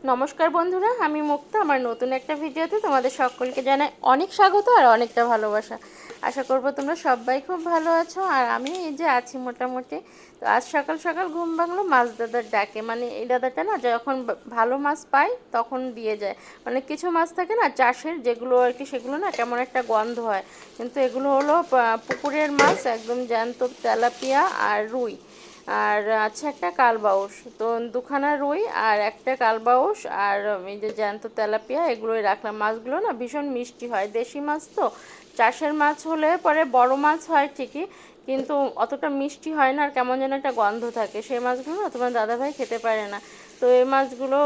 নমস্কার বন্ধুরা, আমি মুক্তা। আমার নতুন একটা ভিডিওতে তোমাদের সকলকে জানাই অনেক স্বাগত আর অনেকটা ভালোবাসা। আশা করব তোমরা সবাই খুব ভালো আছো, আর আমি এই যে আছি মোটামুটি। তো আজ সকাল সকাল ঘুম ভাঙলো মাছ দাদার ডাকে। মানে এই দাদাটা না যখন ভালো মাছ পায় তখন দিয়ে যায়। মানে কিছু মাছ থাকে না চাষের, যেগুলো আর কি, সেগুলো না কেমন একটা গন্ধ হয়, কিন্তু এগুলো হলো পুকুরের মাছ, একদম জ্যান্ত তেলাপিয়া আর রুই। আর আছে একটা কালবাউস, তো দুখানা রুই আর একটা কালবাউস আর এই যে জ্যান্ত তেলাপিয়া, এগুলোই রাখলাম। মাছগুলো না ভীষণ মিষ্টি হয়, দেশি মাছ তো। চাষের মাছ হলে পরে বড় মাছ হয় ঠিকই, কিন্তু অতটা মিষ্টি হয় না, আর কেমন যেন একটা গন্ধ থাকে। সেই মাছগুলো না তোমার দাদাভাই খেতে পারে না। তো এই মাছগুলো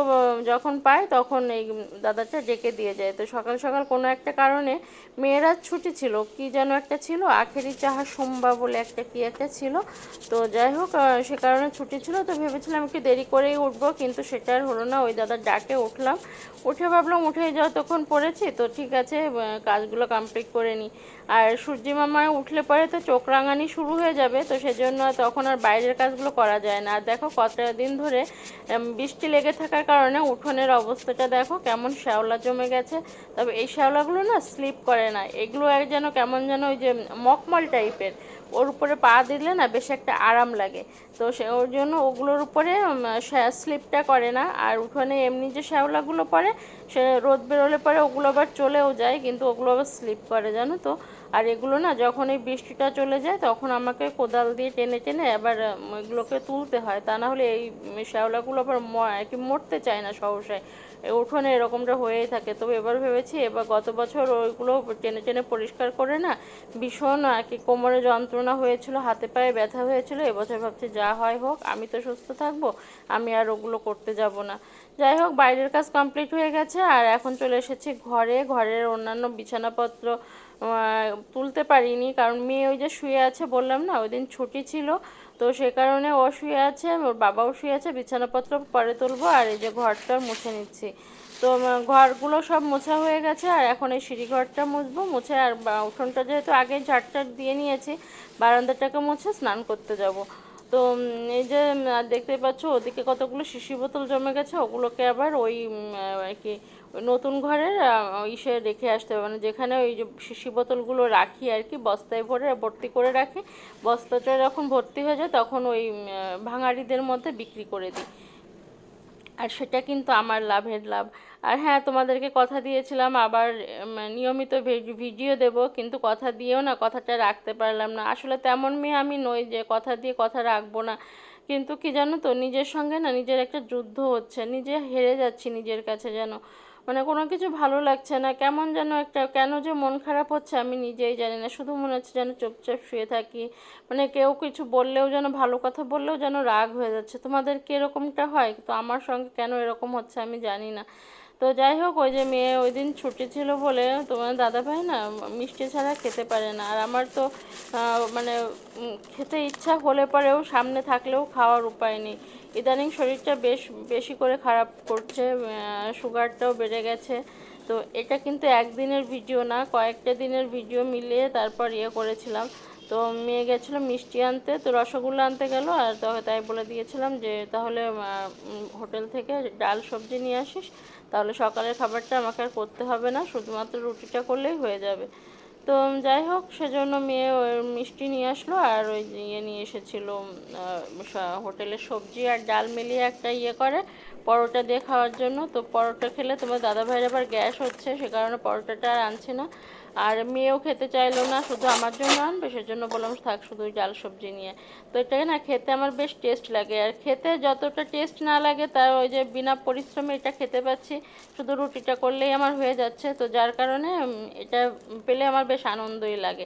যখন পায় তখন এই দাদাটা ডেকে দিয়ে যায়। তো সকাল সকাল কোনো একটা কারণে মেয়েরা ছুটি ছিল, কি যেন একটা ছিল, আখেরি চাহা সোমবার বলে একটা কি একটা ছিল। তো যাই হোক, সে কারণে ছুটি ছিল। তো ভেবেছিলাম একটু দেরি করেই উঠবো, কিন্তু সেটা আর হলো না। ওই দাদার ডাকে উঠলাম, উঠে ভাবলাম উঠেই যতক্ষণ পড়েছি তো ঠিক আছে, কাজগুলো কমপ্লিট করে নিই। আর সূর্যি মামায় উঠলে পরে তো চোখ রাঙানি শুরু হয়ে যাবে, তো সেজন্য তখন আর বাইরের কাজগুলো করা যায় না। আর দেখো কতটা দিন ধরে বৃষ্টি লেগে থাকার কারণে উঠোনের অবস্থাটা দেখো কেমন শ্যাওলা জমে গেছে। তবে এই শ্যাওলাগুলো না স্লিপ করে না, এগুলো এক যেন কেমন যেন ওই যে মকমল টাইপের, ওর উপরে পা দিলে না বেশ একটা আরাম লাগে। তো সে ওর জন্য ওগুলোর উপরে স্লিপটা করে না। আর উঠোনে এমনি যে শ্যাওলাগুলো পড়ে, সে রোদ বেরোলে পরে ওগুলো আবার চলেও যায়, কিন্তু ওগুলো আবার স্লিপ করে, জানো তো। আর এগুলো না যখন এই বৃষ্টিটা চলে যায় তখন আমাকে কোদাল দিয়ে টেনে টেনে আবার এগুলোকে তুলতে হয়, তা না হলে এই শ্যাওলাগুলো আবার আর কি মরতে চায় না সহসায়। উঠোনে এরকমটা হয়েই থাকে। তবে এবার ভেবেছি, এবার গত বছর ওইগুলো টেনে টেনে পরিষ্কার করে না ভীষণ আর কি কোমরে যন্ত্রণা হয়েছিল, হাতে পায়ে ব্যথা হয়েছিল। এবছর ভাবছি যা হয় হোক, আমি তো সুস্থ থাকবো, আমি আর ওগুলো করতে যাব না। যাই হোক, বাইরের কাজ কমপ্লিট হয়ে গেছে, আর এখন চলে এসেছি ঘরে। ঘরের অন্যান্য বিছানাপত্র তুলতে পারিনি, কারণ মেয়ে ওই যে শুয়ে আছে, বললাম না ওই দিন ছুটি ছিল। তো সে কারণে ও শুয়ে আছে, ওর বাবাও শুয়ে আছে, বিছানাপত্র পরে তুলবো। আর এই যে ঘরটা মুছে নিচ্ছি। তো ঘরগুলো সব মোছা হয়ে গেছে, আর এখন এই সিঁড়িঘরটা মুছবো। মুছে আর উঠোনটা যেহেতু আগে ঝাড়টা দিয়ে নিয়েছি, বারান্দাটাকে মুছে স্নান করতে যাব। তো এই যে দেখতেই পাচ্ছ ওদিকে কতগুলো শিশি বোতল জমে গেছে, ওগুলোকে আবার ওই আর কি ওই নতুন ঘরের ইসে রেখে আসতে হবে। মানে যেখানে ওই যে শিশি বোতলগুলো রাখি আর কি, বস্তায় ভরে ভর্তি করে রাখি, বস্তাটা যখন ভর্তি হয়ে যায় তখন ওই ভাঙাড়িদের মধ্যে বিক্রি করে দিই। আর সেটা কিন্তু আমার লাভের লাভ। আর হ্যাঁ, তোমাদেরকে কথা দিয়েছিলাম আবার নিয়মিত ভিডিও দেব, কিন্তু কথা দিয়েও না কথাটা রাখতে পারলাম না। আসলে তেমন মেয়ে আমি নই যে কথা দিয়ে কথা রাখবো না। কিন্তু কি জানো তো, নিজের সঙ্গে না নিজের একটা যুদ্ধ হচ্ছে, নিজে হেরে যাচ্ছি নিজের কাছে যেন। মানে কোনো কিছু ভালো লাগছে না, কেমন যেন একটা, কেন যে মন খারাপ হচ্ছে আমি নিজেই জানি না। শুধু মনে হচ্ছে যেন চুপচাপ শুয়ে থাকি। মানে কেউ কিছু বললেও যেন, ভালো কথা বললেও যেন রাগ হয়ে যাচ্ছে। তোমাদের কি এরকমটা হয়? তো আমার সঙ্গে কেন এরকম হচ্ছে আমি জানি না। তো যাই হোক, ওই যে মেয়ে ওই দিন ছুটি ছিল বলে তোমার দাদাভাই না মিষ্টি ছাড়া খেতে পারে না। আর আমার তো মানে খেতে ইচ্ছা হলে পরেও সামনে থাকলেও খাওয়ার উপায় নেই। ইদানিং শরীরটা বেশ বেশি করে খারাপ করছে, সুগারটাও বেড়ে গেছে। তো এটা কিন্তু একদিনের ভিডিও না, কয়েকটা দিনের ভিডিও মিলিয়ে তারপর করেছিলাম। তো মেয়ে গেছিলো মিষ্টি আনতে, তো রসগোল্লা আনতে গেল, আর তাই বলে দিয়েছিলাম যে তাহলে হোটেল থেকে ডাল সবজি নিয়ে আসিস, তাহলে সকালের খাবারটা আমাকে আর করতে হবে না, শুধুমাত্র রুটিটা করলেই হয়ে যাবে। তো যাই হোক, সেজন্য মেয়ে ওই মিষ্টি নিয়ে আসলো, আর ওই নিয়ে এসেছিলো হোটেলের সবজি আর ডাল মিলিয়ে একটা করে পরোটা দিয়ে খাওয়ার জন্য। তো পরোটা খেলে তোমার দাদাভাইয়ের আবার গ্যাস হচ্ছে, সে কারণে পরোটাটা আর আনছে না। আর মেয়েও খেতে চাইলো না, শুধু আমার জন্য আনবে, সেজন্য বললাম থাক শুধু ডাল সবজি নিয়ে। তো এটাকে না খেতে আমার বেশ টেস্ট লাগে, আর খেতে যতটা টেস্ট না লাগে তার ওই যে বিনা পরিশ্রমে এটা খেতে পাচ্ছি, শুধু রুটিটা করলেই আমার হয়ে যাচ্ছে। তো যার কারণে এটা পেলে আমার বেশ আনন্দই লাগে।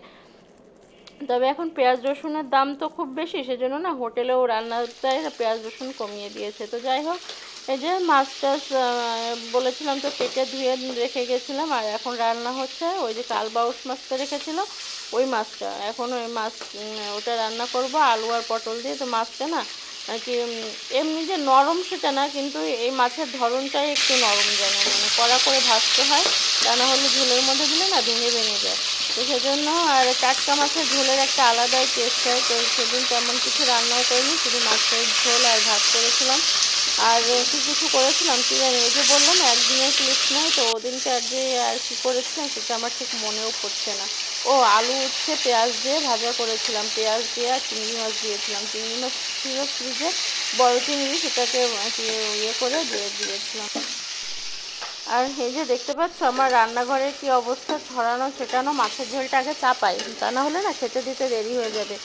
তবে এখন পেঁয়াজ রসুনের দাম তো খুব বেশি, সেজন্য না হোটেলেও রান্নাতে পেঁয়াজ রসুন কমিয়ে দিয়েছে। তো যাই হোক, এই যে মাছ টাছ বলেছিলাম তো কেটে ধুয়ে রেখে গেছিলাম, আর এখন রান্না হচ্ছে। ওই যে কালবাউস মাছটা রেখেছিল ওই মাছটা, এখন ওই মাছ ওটা রান্না করব আলু আর পটল দিয়ে। তো মাছটা না আর কি এমনি যে নরম সেটা না, কিন্তু এই মাছের ধরনটাই একটু নরম, যেন মানে কড়া করে ভাজতে হয়, তা না হলে ঝোলের মধ্যে দিলে না ভেঙে ভেঙে যায়। তো সেজন্য, আর টাটকা মাছের ঝোলের একটা আলাদাই টেস্ট হয়। তো সেদিন তেমন কিছু রান্নাও করিনি, শুধু মাছের ঝোল আর ভাত করেছিলাম। আর কি কিছু করেছিলাম কি জানি, ওই যে বললাম একদিনের ক্লিপ নয়, তো ওদিনকে আর যে আর কি করেছিলাম সেটা আমার ঠিক মনেও পড়ছে না। ও আলু উচ্ছে পেঁয়াজ দিয়ে ভাজা করেছিলাম, পেঁয়াজ দিয়ে আর চিংড়ি মাছ দিয়েছিলাম। চিংড়ি মাছ ছিল ফ্রিজে, বড় চিংড়ি, সেটাকে ইয়ে করে দিয়ে দিয়েছিলাম। আর এই যে দেখতে পাচ্ছ আমার রান্নাঘরের কি অবস্থা, ছড়ানো ছেটানো। মাছের ঝোলটা আগে চাপাই, তা না হলে না খেতে দিতে দেরি হয়ে যাবে।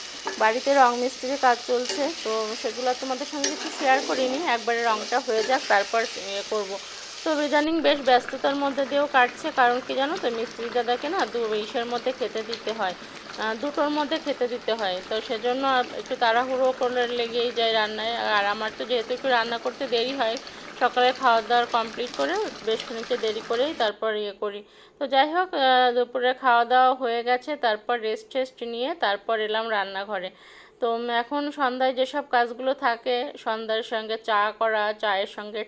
বাড়িতে রং মিস্ত্রির কাজ চলছে, তো সেগুলো তোমাদের সঙ্গে কিছু শেয়ার করিনি। একবারে রংটা হয়ে যাক তারপর ইয়ে করবো। তো ইদানিং বেশ ব্যস্ততার মধ্যে দিয়েও কাটছে, কারণ কি জানো তো, মিস্ত্রি দাদাকে না ইসের মধ্যে খেতে দিতে হয়, দুটোর মধ্যে খেতে দিতে হয়। তো সেজন্য একটু তাড়াহুড়ো করে লেগেই যায় রান্নায়। আর আমার তো যেহেতু একটু রান্না করতে দেরি হয়, সকালে খাওয়া দাওয়া কমপ্লিট করে বেশ খানিকটা দেরি করেই তারপর ইয়ে করি। তো যাই হোক, দুপুরে খাওয়া দাওয়া হয়ে গেছে, তারপর রেস্ট টেস্ট নিয়ে তারপর এলাম রান্নাঘরে। তো এখন সন্ধ্যায় যেসব কাজগুলো থাকে, সন্ধ্যার সঙ্গে চা করা, চায়ের সঙ্গে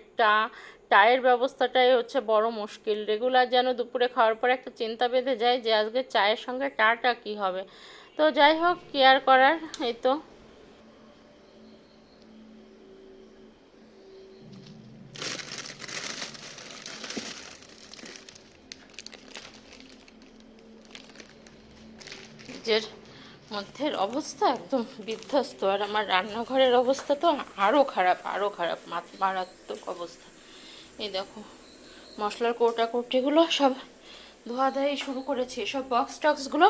চায়ের ব্যবস্থাটাই হচ্ছে বড় মুশকিল। রেগুলার যেন দুপুরে খাওয়ার পর একটা চিন্তা বেঁধে যায় যে আজকে চায়ের সঙ্গে চাটা কী হবে। তো যাই হোক, কি আর করার, এই তো। নিজের মধ্যের অবস্থা একদম বিধ্বস্ত, আর আমার রান্নাঘরের অবস্থা তো আরও খারাপ, আরও খারাপ, মারাত্মক অবস্থা। এই দেখো, মশলার কৌটাগুলো সব ধোয়াধাই শুরু করেছি, সব বক্স টক্সগুলো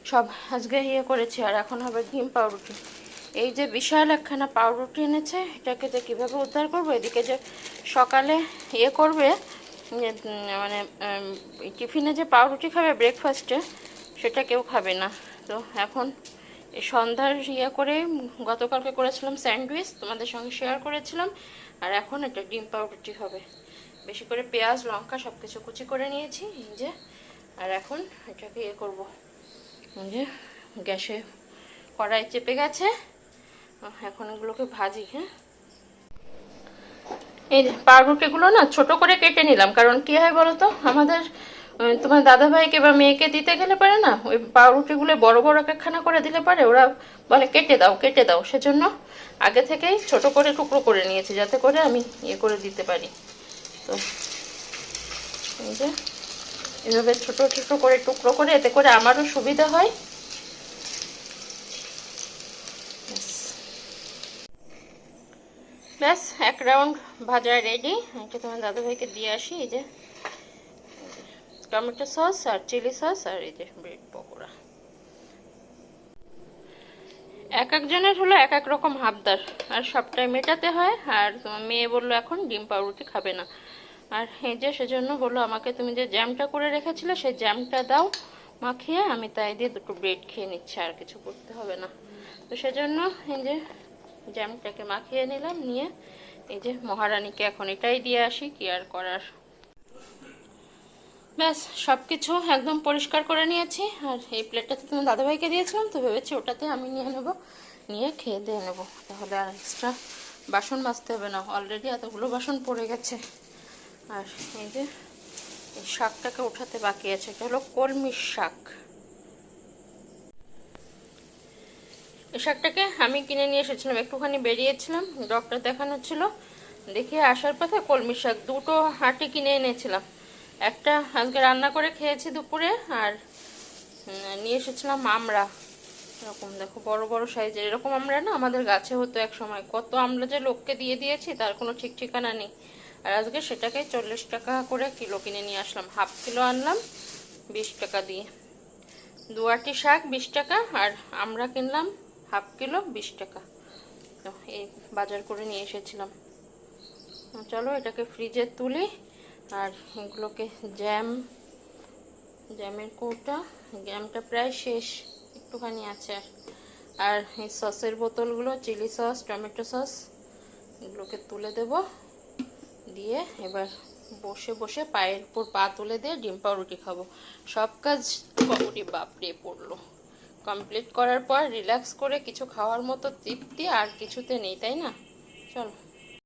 সব আজকে ইয়ে করেছি। আর এখন হবে ডিম পাউরুটি। এই যে বিশাল একখানা পাউরুটি এনেছে, এটাকে যে কীভাবে উদ্ধার করবো। এদিকে যে সকালে ইয়ে করবে, মানে টিফিনে যে পাউরুটি খাবে ব্রেকফাস্টে, সেটা কেউ খাবে না। তো এখন এই সন্ধ্যার ইয়ে করে, গতকালকে করেছিলাম স্যান্ডউইচ, তোমাদের সঙ্গে শেয়ার করেছিলাম। আর এখন এটা ডিম পাউরুটি হবে। বেশি করে পেঁয়াজ লঙ্কা সব কিছু কুচি করে নিয়েছি, এই যে। আর এখন এটাকে ইয়ে করবো, এই যে গ্যাসে কড়াই চেপে গেছে, এখন এগুলোকে ভাজি। হ্যাঁ, এই পাউরুটিগুলো না ছোট করে কেটে নিলাম, কারণ কী হয় বলো তো, আমাদের তোমার দাদাভাইকে বা মেয়েকে দিতে গেলে পারে না, ওই পাউরুটিগুলো বড় বড় একখানা করে দিলে পারে, ওরা বলে কেটে দাও কেটে দাও। সেজন্য আগে থেকেই ছোট করে টুকরো করে নিয়েছি, যাতে করে আমি ইয়ে করে দিতে পারি। তো এই যে এভাবে ছোট ছোট করে টুকরো করে, এতে করে আমারও সুবিধা হয়। ব্যাস, এক রাউন্ড ভাজা রেডি। এটা তোমার দাদাভাইকে দিয়ে আসি। এই যে টমেটো সস আর চিলি সস আর এই যে ব্রেড পকোড়া। এক একজনের হলো এক এক রকম হাবদার, আর সবটাই মেটাতে হয়। আর তোমার মেয়ে বললো এখন ডিম পাউরুটি খাবে না, আর এই যে সেজন্য বললো আমাকে তুমি যে জ্যামটা করে রেখেছিলে সেই জ্যামটা দাও মাখিয়ে, আমি তাই দিয়ে দুটো ব্রেড খেয়ে নিচ্ছি, আর কিছু করতে হবে না। তো সেজন্য এই যে জ্যামটাকে মাখিয়ে নিলাম, নিয়ে এই যে মহারানীকে এখন এটাই দিয়ে আসি, কি আর করার। ব্যাস, সব কিছু একদম পরিষ্কার করে নিয়েছি। আর এই প্লেটটাতে তুমি দাদাভাইকে দিয়েছিলাম, তো ভেবেছি ওটাতে আমি নিয়ে নেব, নিয়ে খেয়ে দিয়ে নেবো, তাহলে আর এক্সট্রা বাসন মাজতে হবে না। অলরেডি এতগুলো বাসন পড়ে গেছে। আর এই যে এই শাকটাকে উঠাতে বাকি আছে, এটা হলো কলমির শাক। এই শাকটাকে আমি কিনে নিয়ে এসেছিলাম, একটুখানি বেরিয়েছিলাম, ডক্টর দেখানো ছিল, দেখে আসার পথে কলমির শাক দুটো হাঁটি কিনে এনেছিলাম। একটা আজকে রান্না করে খেয়েছি দুপুরে, আর নিয়ে এসেছিলাম আমড়া। এরকম দেখো বড় বড় সাইজের, এরকম আমড়া না আমাদের গাছে হতো এক সময়, কত আমড়া যে লোককে দিয়ে দিয়েছি তার কোনো ঠিক ঠিকানা নেই। আর আজকে সেটাকে 40 টাকা করে কিলো কিনে নিয়ে আসলাম, হাফ কিলো আনলাম 20 টাকা দিয়ে। দুয়াটি শাক 20 টাকা, আর আমড়া কিনলাম হাফ কিলো 20 টাকা। তো এই বাজার করে নিয়ে এসেছিলাম। চলো এটাকে ফ্রিজে তুলি। আর এগুলোকে জ্যামের কৌটা, জ্যামটা প্রায় শেষ, একটুখানি আছে। আর এই সসের বোতলগুলো, চিলি সস টমেটো সস, এগুলোকে তুলে দেব, দিয়ে এবার বসে বসে পায়ের উপর পা তুলে দিয়ে ডিম পাউরুটি খাবো। সব কাজ বাবুরি বাপরে পড়লো, কমপ্লিট করার পর রিল্যাক্স করে কিছু খাওয়ার মতো তৃপ্তি আর কিছুতে নেই, তাই না? চলো।